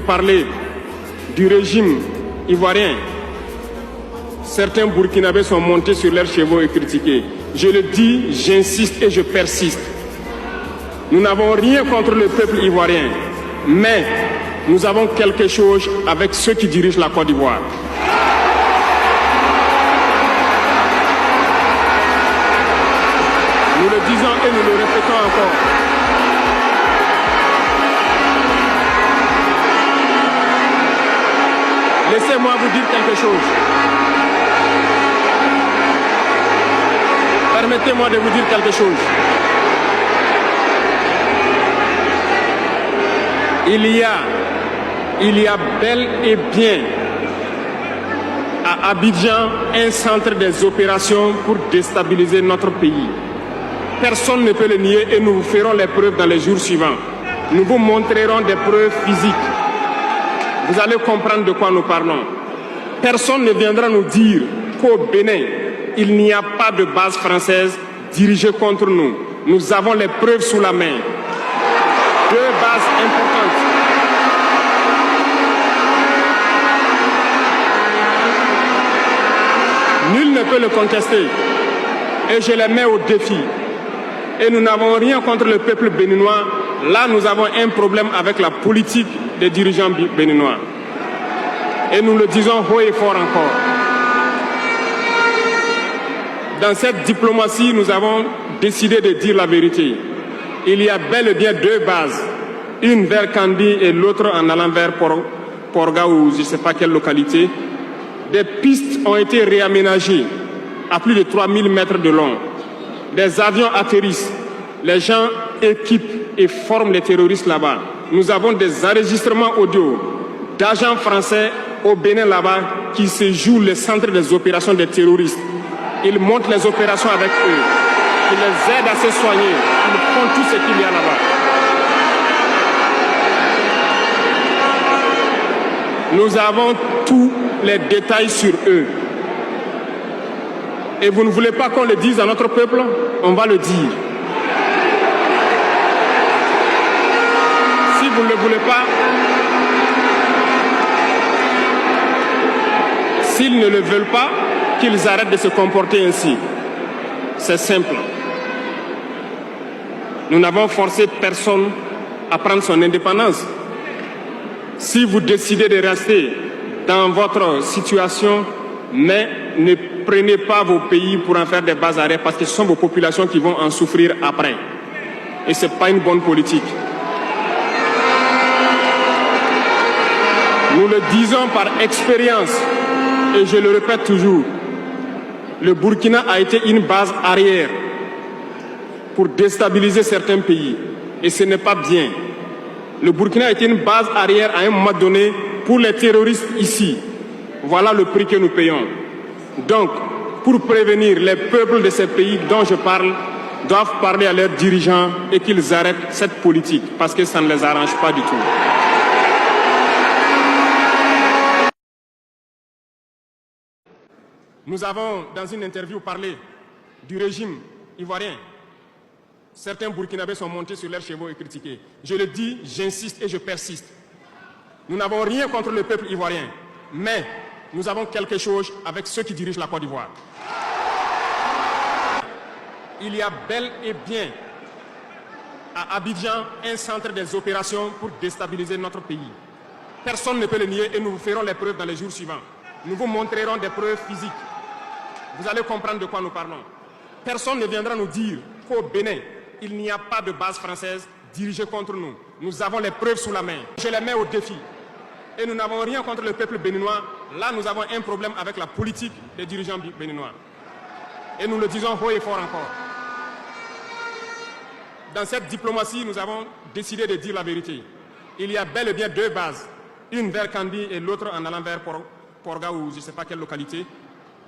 Parler du régime ivoirien, certains Burkinabés sont montés sur leurs chevaux et critiqués. Je le dis, j'insiste et je persiste. Nous n'avons rien contre le peuple ivoirien, mais nous avons quelque chose avec ceux qui dirigent la Côte d'Ivoire. Nous le disons et nous le répétons encore. Laissez-moi vous dire quelque chose. Permettez-moi de vous dire quelque chose. Il y a bel et bien à Abidjan un centre des opérations pour déstabiliser notre pays. Personne ne peut le nier et nous vous ferons les preuves dans les jours suivants. Nous vous montrerons des preuves physiques. Vous allez comprendre de quoi nous parlons. Personne ne viendra nous dire qu'au Bénin, il n'y a pas de base française dirigée contre nous. Nous avons les preuves sous la main. Deux bases importantes. Nul ne peut le contester. Et je les mets au défi. Et nous n'avons rien contre le peuple béninois. Là, nous avons un problème avec la politique des dirigeants béninois. Et nous le disons haut et fort encore. Dans cette diplomatie, nous avons décidé de dire la vérité. Il y a bel et bien deux bases. Une vers Kandi et l'autre en allant vers Porga ou je ne sais pas quelle localité. Des pistes ont été réaménagées à plus de 3000 mètres de long. Des avions atterrissent. Les gens équipent et forment les terroristes là-bas. Nous avons des enregistrements audio d'agents français au Bénin là-bas qui se jouent les centres des opérations des terroristes. Ils montent les opérations avec eux. Ils les aident à se soigner. Ils font tout ce qu'il y a là-bas. Nous avons tous les détails sur eux. Et vous ne voulez pas qu'on le dise à notre peuple? On va le dire. Si vous ne le voulez pas, s'ils ne le veulent pas, qu'ils arrêtent de se comporter ainsi. C'est simple. Nous n'avons forcé personne à prendre son indépendance. Si vous décidez de rester dans votre situation, mais ne prenez pas vos pays pour en faire des bases arrêts parce que ce sont vos populations qui vont en souffrir après. Et ce n'est pas une bonne politique. Nous le disons par expérience et je le répète toujours. Le Burkina a été une base arrière pour déstabiliser certains pays. Et ce n'est pas bien. Le Burkina a été une base arrière à un moment donné pour les terroristes ici. Voilà le prix que nous payons. Donc, pour prévenir les peuples de ces pays dont je parle, doivent parler à leurs dirigeants et qu'ils arrêtent cette politique parce que ça ne les arrange pas du tout. Nous avons, dans une interview, parlé du régime ivoirien. Certains Burkinabés sont montés sur leurs chevaux et critiqués. Je le dis, j'insiste et je persiste. Nous n'avons rien contre le peuple ivoirien, mais nous avons quelque chose avec ceux qui dirigent la Côte d'Ivoire. Il y a bel et bien à Abidjan un centre des opérations pour déstabiliser notre pays. Personne ne peut le nier et nous vous ferons les preuves dans les jours suivants. Nous vous montrerons des preuves physiques. Vous allez comprendre de quoi nous parlons. Personne ne viendra nous dire qu'au Bénin, il n'y a pas de base française dirigée contre nous. Nous avons les preuves sous la main. Je les mets au défi. Et nous n'avons rien contre le peuple béninois. Là, nous avons un problème avec la politique des dirigeants béninois. Et nous le disons haut et fort encore. Dans cette diplomatie, nous avons décidé de dire la vérité. Il y a bel et bien deux bases. Une vers Kandi et l'autre en allant vers Porga ou je ne sais pas quelle localité.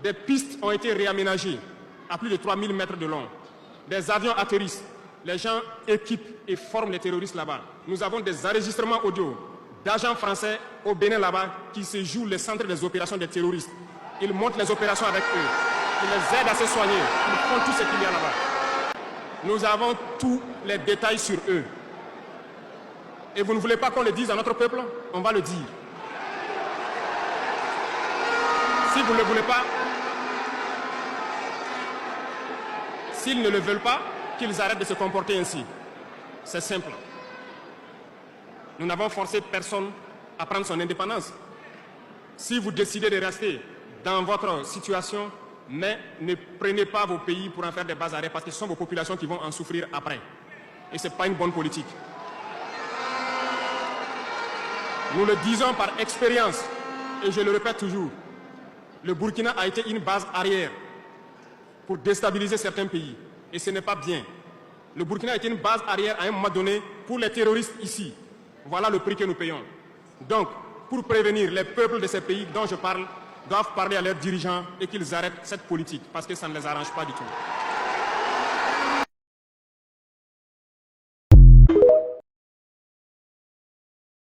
Des pistes ont été réaménagées à plus de 3000 mètres de long. Des avions atterrissent. Les gens équipent et forment les terroristes là-bas. Nous avons des enregistrements audio d'agents français au Bénin là-bas qui se jouent les centres des opérations des terroristes. Ils montent les opérations avec eux. Ils les aident à se soigner. Ils font tout ce qu'il y a là-bas. Nous avons tous les détails sur eux. Et vous ne voulez pas qu'on le dise à notre peuple? On va le dire. Si vous ne le voulez pas, s'ils ne le veulent pas, qu'ils arrêtent de se comporter ainsi. C'est simple. Nous n'avons forcé personne à prendre son indépendance. Si vous décidez de rester dans votre situation, mais ne prenez pas vos pays pour en faire des bases arrêts parce que ce sont vos populations qui vont en souffrir après. Et ce n'est pas une bonne politique. Nous le disons par expérience, et je le répète toujours, le Burkina a été une base arrière pour déstabiliser certains pays. Et ce n'est pas bien. Le Burkina a été une base arrière à un moment donné pour les terroristes ici. Voilà le prix que nous payons. Donc, pour prévenir les peuples de ces pays dont je parle, doivent parler à leurs dirigeants et qu'ils arrêtent cette politique parce que ça ne les arrange pas du tout.